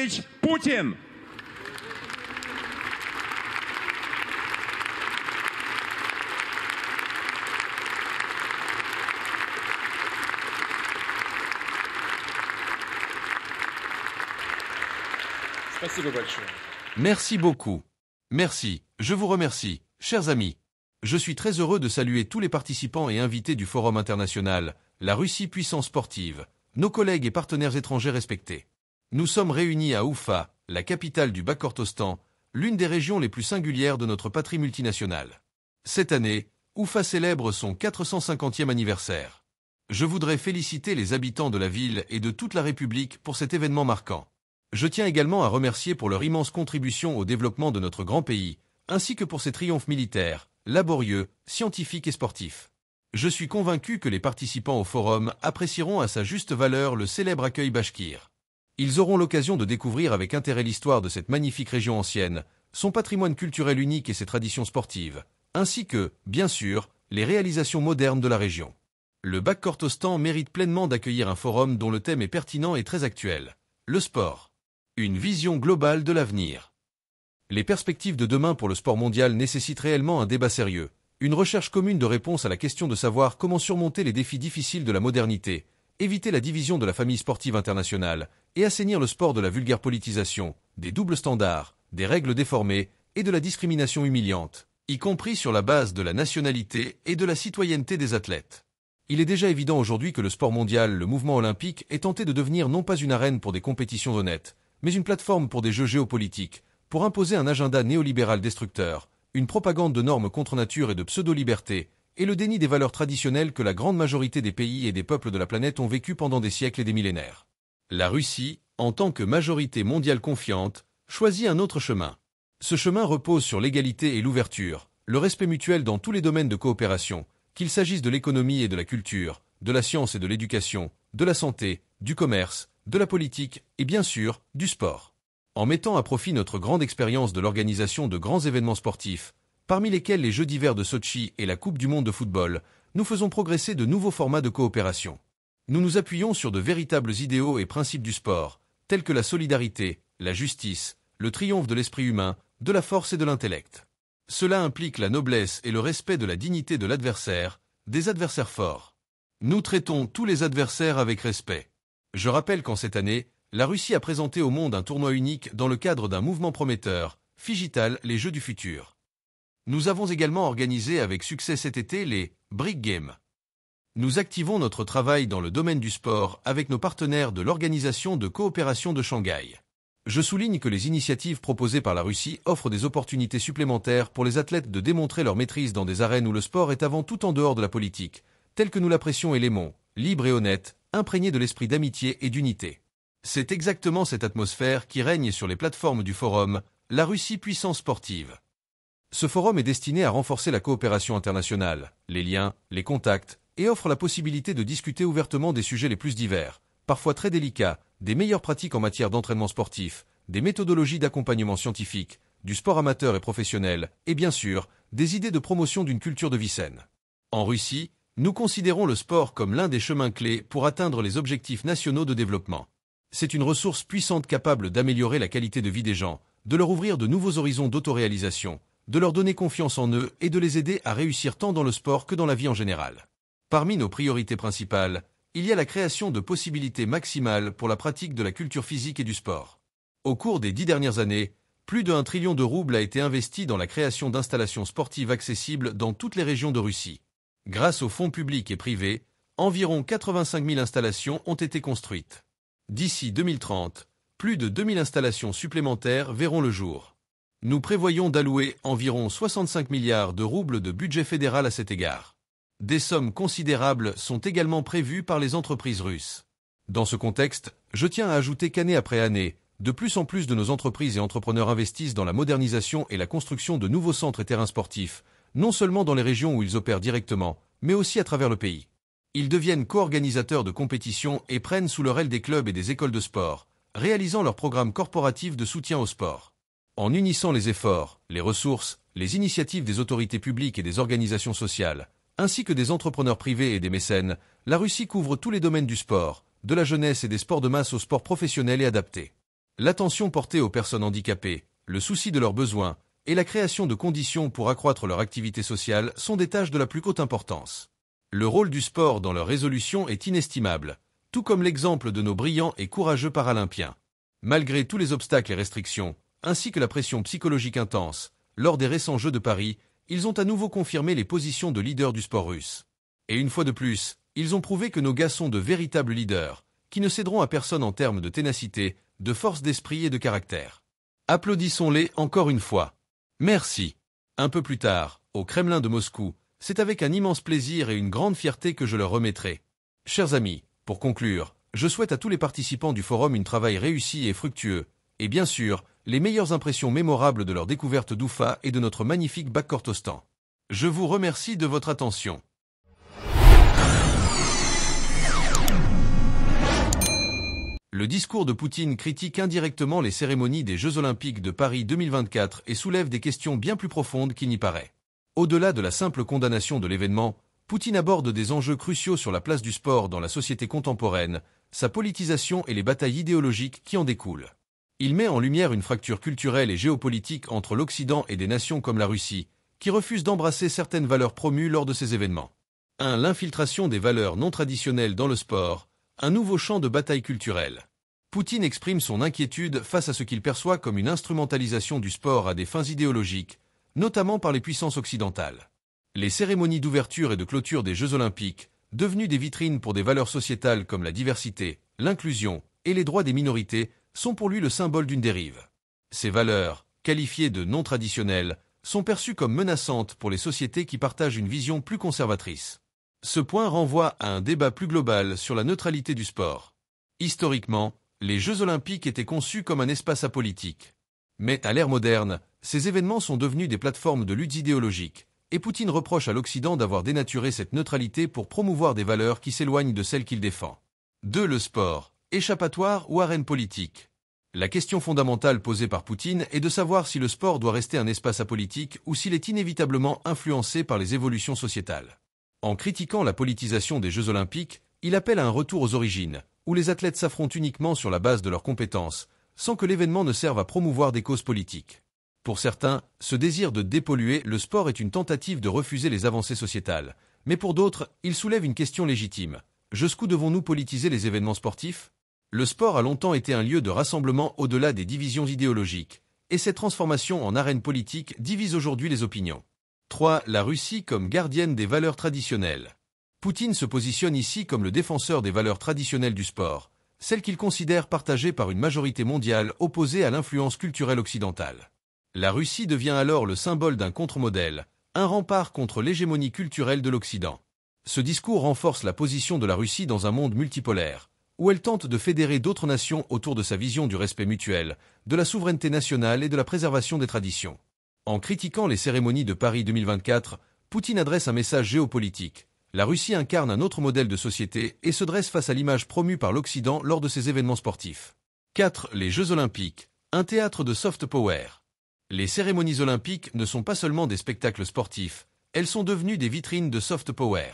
Владимирович Путин. Merci beaucoup. Merci, je vous remercie, chers amis. Je suis très heureux de saluer tous les participants et invités du Forum international, la Russie puissance sportive, nos collègues et partenaires étrangers respectés. Nous sommes réunis à Oufa, la capitale du Bashkortostan, l'une des régions les plus singulières de notre patrie multinationale. Cette année, Oufa célèbre son 450e anniversaire. Je voudrais féliciter les habitants de la ville et de toute la République pour cet événement marquant. Je tiens également à remercier pour leur immense contribution au développement de notre grand pays, ainsi que pour ses triomphes militaires, laborieux, scientifiques et sportifs. Je suis convaincu que les participants au forum apprécieront à sa juste valeur le célèbre accueil bachkir. Ils auront l'occasion de découvrir avec intérêt l'histoire de cette magnifique région ancienne, son patrimoine culturel unique et ses traditions sportives, ainsi que, bien sûr, les réalisations modernes de la région. Le Bashkortostan mérite pleinement d'accueillir un forum dont le thème est pertinent et très actuel. Le sport. Une vision globale de l'avenir. Les perspectives de demain pour le sport mondial nécessitent réellement un débat sérieux, une recherche commune de réponse à la question de savoir comment surmonter les défis difficiles de la modernité, éviter la division de la famille sportive internationale et assainir le sport de la vulgaire politisation, des doubles standards, des règles déformées et de la discrimination humiliante, y compris sur la base de la nationalité et de la citoyenneté des athlètes. Il est déjà évident aujourd'hui que le sport mondial, le mouvement olympique, est tenté de devenir non pas une arène pour des compétitions honnêtes, mais une plateforme pour des jeux géopolitiques, pour imposer un agenda néolibéral destructeur, une propagande de normes contre nature et de pseudo-liberté, et le déni des valeurs traditionnelles que la grande majorité des pays et des peuples de la planète ont vécues pendant des siècles et des millénaires. La Russie, en tant que majorité mondiale confiante, choisit un autre chemin. Ce chemin repose sur l'égalité et l'ouverture, le respect mutuel dans tous les domaines de coopération, qu'il s'agisse de l'économie et de la culture, de la science et de l'éducation, de la santé, du commerce, de la politique et bien sûr, du sport. En mettant à profit notre grande expérience de l'organisation de grands événements sportifs, parmi lesquels les Jeux d'hiver de Sotchi et la Coupe du monde de football, nous faisons progresser de nouveaux formats de coopération. Nous nous appuyons sur de véritables idéaux et principes du sport, tels que la solidarité, la justice, le triomphe de l'esprit humain, de la force et de l'intellect. Cela implique la noblesse et le respect de la dignité de l'adversaire, des adversaires forts. Nous traitons tous les adversaires avec respect. Je rappelle qu'en cette année, la Russie a présenté au monde un tournoi unique dans le cadre d'un mouvement prometteur, Figital, les Jeux du futur. Nous avons également organisé avec succès cet été les Brick Games. Nous activons notre travail dans le domaine du sport avec nos partenaires de l'Organisation de coopération de Shanghai. Je souligne que les initiatives proposées par la Russie offrent des opportunités supplémentaires pour les athlètes de démontrer leur maîtrise dans des arènes où le sport est avant tout en dehors de la politique, telles que nous l'apprécions et l'aimons, libre et honnête, imprégné de l'esprit d'amitié et d'unité. C'est exactement cette atmosphère qui règne sur les plateformes du forum, la Russie puissance sportive. Ce forum est destiné à renforcer la coopération internationale, les liens, les contacts, et offre la possibilité de discuter ouvertement des sujets les plus divers, parfois très délicats, des meilleures pratiques en matière d'entraînement sportif, des méthodologies d'accompagnement scientifique, du sport amateur et professionnel, et bien sûr, des idées de promotion d'une culture de vie saine. En Russie, nous considérons le sport comme l'un des chemins clés pour atteindre les objectifs nationaux de développement. C'est une ressource puissante capable d'améliorer la qualité de vie des gens, de leur ouvrir de nouveaux horizons d'autoréalisation, de leur donner confiance en eux et de les aider à réussir tant dans le sport que dans la vie en général. Parmi nos priorités principales, il y a la création de possibilités maximales pour la pratique de la culture physique et du sport. Au cours des 10 dernières années, plus de 1 trillion de roubles a été investi dans la création d'installations sportives accessibles dans toutes les régions de Russie. Grâce aux fonds publics et privés, environ 85 000 installations ont été construites. D'ici 2030, plus de 2000 installations supplémentaires verront le jour. Nous prévoyons d'allouer environ 65 milliards de roubles de budget fédéral à cet égard. Des sommes considérables sont également prévues par les entreprises russes. Dans ce contexte, je tiens à ajouter qu'année après année, de plus en plus de nos entreprises et entrepreneurs investissent dans la modernisation et la construction de nouveaux centres et terrains sportifs, non seulement dans les régions où ils opèrent directement, mais aussi à travers le pays. Ils deviennent co-organisateurs de compétitions et prennent sous leur aile des clubs et des écoles de sport, réalisant leurs programmes corporatifs de soutien au sport. En unissant les efforts, les ressources, les initiatives des autorités publiques et des organisations sociales, ainsi que des entrepreneurs privés et des mécènes, la Russie couvre tous les domaines du sport, de la jeunesse et des sports de masse aux sports professionnels et adaptés. L'attention portée aux personnes handicapées, le souci de leurs besoins et la création de conditions pour accroître leur activité sociale sont des tâches de la plus haute importance. Le rôle du sport dans leur résolution est inestimable, tout comme l'exemple de nos brillants et courageux paralympiens. Malgré tous les obstacles et restrictions, ainsi que la pression psychologique intense, lors des récents Jeux de Paris, ils ont à nouveau confirmé les positions de leaders du sport russe. Et une fois de plus, ils ont prouvé que nos gars sont de véritables leaders, qui ne céderont à personne en termes de ténacité, de force d'esprit et de caractère. Applaudissons-les encore une fois. Merci. Un peu plus tard, au Kremlin de Moscou, c'est avec un immense plaisir et une grande fierté que je leur remettrai. Chers amis, pour conclure, je souhaite à tous les participants du forum un travail réussi et fructueux, et bien sûr, les meilleures impressions mémorables de leur découverte d'Oufa et de notre magnifique Bakhkortostan. Je vous remercie de votre attention. Le discours de Poutine critique indirectement les cérémonies des Jeux Olympiques de Paris 2024 et soulève des questions bien plus profondes qu'il n'y paraît. Au-delà de la simple condamnation de l'événement, Poutine aborde des enjeux cruciaux sur la place du sport dans la société contemporaine, sa politisation et les batailles idéologiques qui en découlent. Il met en lumière une fracture culturelle et géopolitique entre l'Occident et des nations comme la Russie, qui refusent d'embrasser certaines valeurs promues lors de ces événements. 1. L'infiltration des valeurs non traditionnelles dans le sport, un nouveau champ de bataille culturelle. Poutine exprime son inquiétude face à ce qu'il perçoit comme une instrumentalisation du sport à des fins idéologiques, notamment par les puissances occidentales. Les cérémonies d'ouverture et de clôture des Jeux Olympiques, devenues des vitrines pour des valeurs sociétales comme la diversité, l'inclusion et les droits des minorités, sont pour lui le symbole d'une dérive. Ces valeurs, qualifiées de non traditionnelles, sont perçues comme menaçantes pour les sociétés qui partagent une vision plus conservatrice. Ce point renvoie à un débat plus global sur la neutralité du sport. Historiquement, les Jeux Olympiques étaient conçus comme un espace apolitique. Mais à l'ère moderne, ces événements sont devenus des plateformes de luttes idéologiques, et Poutine reproche à l'Occident d'avoir dénaturé cette neutralité pour promouvoir des valeurs qui s'éloignent de celles qu'il défend. 2. Le sport, échappatoire ou arène politique. La question fondamentale posée par Poutine est de savoir si le sport doit rester un espace apolitique ou s'il est inévitablement influencé par les évolutions sociétales. En critiquant la politisation des Jeux Olympiques, il appelle à un retour aux origines, où les athlètes s'affrontent uniquement sur la base de leurs compétences, sans que l'événement ne serve à promouvoir des causes politiques. Pour certains, ce désir de dépolluer le sport est une tentative de refuser les avancées sociétales, mais pour d'autres, il soulève une question légitime. Jusqu'où devons-nous politiser les événements sportifs ? Le sport a longtemps été un lieu de rassemblement au-delà des divisions idéologiques, et cette transformation en arène politique divise aujourd'hui les opinions. 3. La Russie comme gardienne des valeurs traditionnelles. Poutine se positionne ici comme le défenseur des valeurs traditionnelles du sport, celles qu'il considère partagées par une majorité mondiale opposée à l'influence culturelle occidentale. La Russie devient alors le symbole d'un contre-modèle, un rempart contre l'hégémonie culturelle de l'Occident. Ce discours renforce la position de la Russie dans un monde multipolaire, où elle tente de fédérer d'autres nations autour de sa vision du respect mutuel, de la souveraineté nationale et de la préservation des traditions. En critiquant les cérémonies de Paris 2024, Poutine adresse un message géopolitique. La Russie incarne un autre modèle de société et se dresse face à l'image promue par l'Occident lors de ces événements sportifs. 4. Les Jeux Olympiques, un théâtre de soft power. Les cérémonies olympiques ne sont pas seulement des spectacles sportifs, elles sont devenues des vitrines de soft power.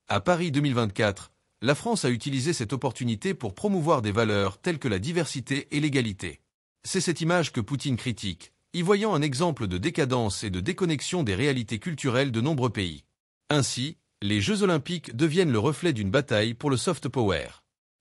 À Paris 2024, la France a utilisé cette opportunité pour promouvoir des valeurs telles que la diversité et l'égalité. C'est cette image que Poutine critique, y voyant un exemple de décadence et de déconnexion des réalités culturelles de nombreux pays. Ainsi, les Jeux Olympiques deviennent le reflet d'une bataille pour le soft power.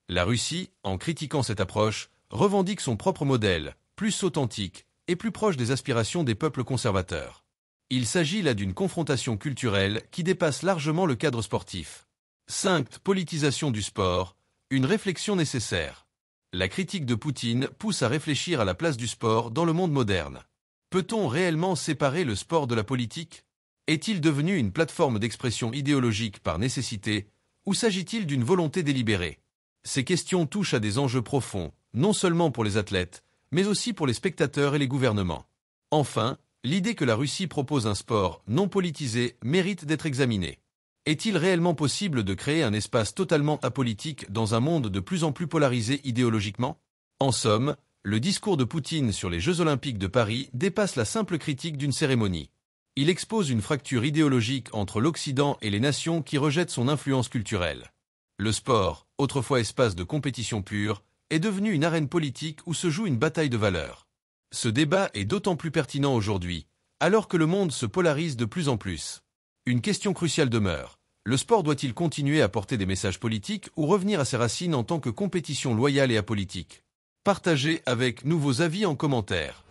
La Russie, en critiquant cette approche, revendique son propre modèle, plus authentique et plus proche des aspirations des peuples conservateurs. Il s'agit là d'une confrontation culturelle qui dépasse largement le cadre sportif. 5. Politisation du sport, une réflexion nécessaire. La critique de Poutine pousse à réfléchir à la place du sport dans le monde moderne. Peut-on réellement séparer le sport de la politique ? Est-il devenu une plateforme d'expression idéologique par nécessité, ou s'agit-il d'une volonté délibérée ? Ces questions touchent à des enjeux profonds, non seulement pour les athlètes, mais aussi pour les spectateurs et les gouvernements. Enfin, l'idée que la Russie propose un sport non politisé mérite d'être examinée. Est-il réellement possible de créer un espace totalement apolitique dans un monde de plus en plus polarisé idéologiquement ? En somme, le discours de Poutine sur les Jeux Olympiques de Paris dépasse la simple critique d'une cérémonie. Il expose une fracture idéologique entre l'Occident et les nations qui rejettent son influence culturelle. Le sport, autrefois espace de compétition pure, est devenue une arène politique où se joue une bataille de valeurs. Ce débat est d'autant plus pertinent aujourd'hui, alors que le monde se polarise de plus en plus. Une question cruciale demeure. Le sport doit-il continuer à porter des messages politiques ou revenir à ses racines en tant que compétition loyale et apolitique? Partagez avec nous vos avis en commentaire.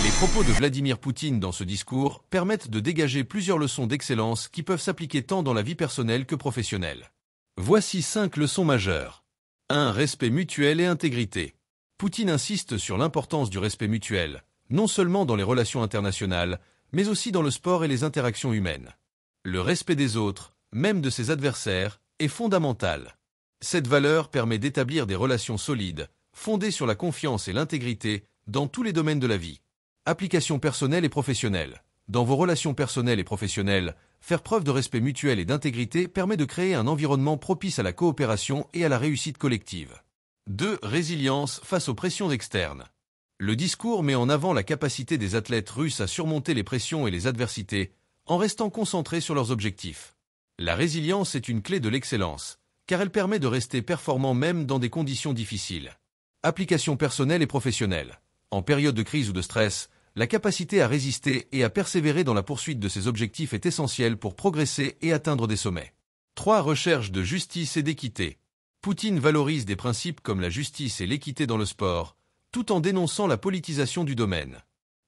Les propos de Vladimir Poutine dans ce discours permettent de dégager plusieurs leçons d'excellence qui peuvent s'appliquer tant dans la vie personnelle que professionnelle. Voici 5 leçons majeures. 1. Respect mutuel et intégrité. Poutine insiste sur l'importance du respect mutuel, non seulement dans les relations internationales, mais aussi dans le sport et les interactions humaines. Le respect des autres, même de ses adversaires, est fondamental. Cette valeur permet d'établir des relations solides, fondées sur la confiance et l'intégrité, dans tous les domaines de la vie. Application personnelle et professionnelle. Dans vos relations personnelles et professionnelles, faire preuve de respect mutuel et d'intégrité permet de créer un environnement propice à la coopération et à la réussite collective. 2. Résilience face aux pressions externes. Le discours met en avant la capacité des athlètes russes à surmonter les pressions et les adversités, en restant concentrés sur leurs objectifs. La résilience est une clé de l'excellence, car elle permet de rester performant même dans des conditions difficiles. Application personnelle et professionnelle. En période de crise ou de stress, la capacité à résister et à persévérer dans la poursuite de ses objectifs est essentielle pour progresser et atteindre des sommets. 3. Recherche de justice et d'équité. Poutine valorise des principes comme la justice et l'équité dans le sport, tout en dénonçant la politisation du domaine.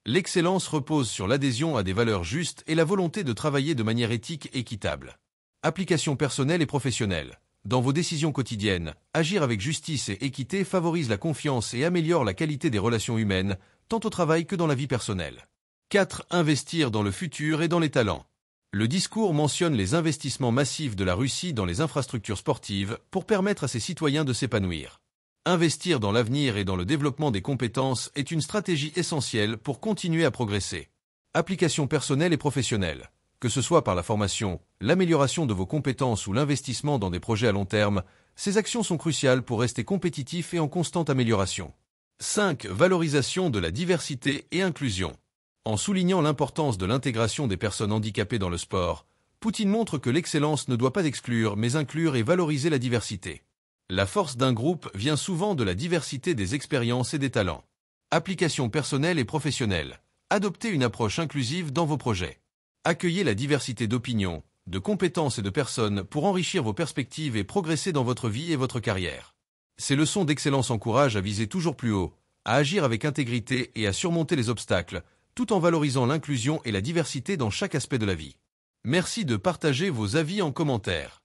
L'excellence repose sur l'adhésion à des valeurs justes et la volonté de travailler de manière éthique et équitable. Application personnelle et professionnelle. Dans vos décisions quotidiennes, agir avec justice et équité favorise la confiance et améliore la qualité des relations humaines, tant au travail que dans la vie personnelle. 4. Investir dans le futur et dans les talents. Le discours mentionne les investissements massifs de la Russie dans les infrastructures sportives pour permettre à ses citoyens de s'épanouir. Investir dans l'avenir et dans le développement des compétences est une stratégie essentielle pour continuer à progresser. Application personnelle et professionnelle. Que ce soit par la formation, l'amélioration de vos compétences ou l'investissement dans des projets à long terme, ces actions sont cruciales pour rester compétitif et en constante amélioration. 5. Valorisation de la diversité et inclusion. En soulignant l'importance de l'intégration des personnes handicapées dans le sport, Poutine montre que l'excellence ne doit pas exclure mais inclure et valoriser la diversité. La force d'un groupe vient souvent de la diversité des expériences et des talents. Application personnelle et professionnelle. Adoptez une approche inclusive dans vos projets. Accueillez la diversité d'opinions, de compétences et de personnes pour enrichir vos perspectives et progresser dans votre vie et votre carrière. Ces leçons d'excellence encouragent à viser toujours plus haut, à agir avec intégrité et à surmonter les obstacles, tout en valorisant l'inclusion et la diversité dans chaque aspect de la vie. Merci de partager vos avis en commentaire.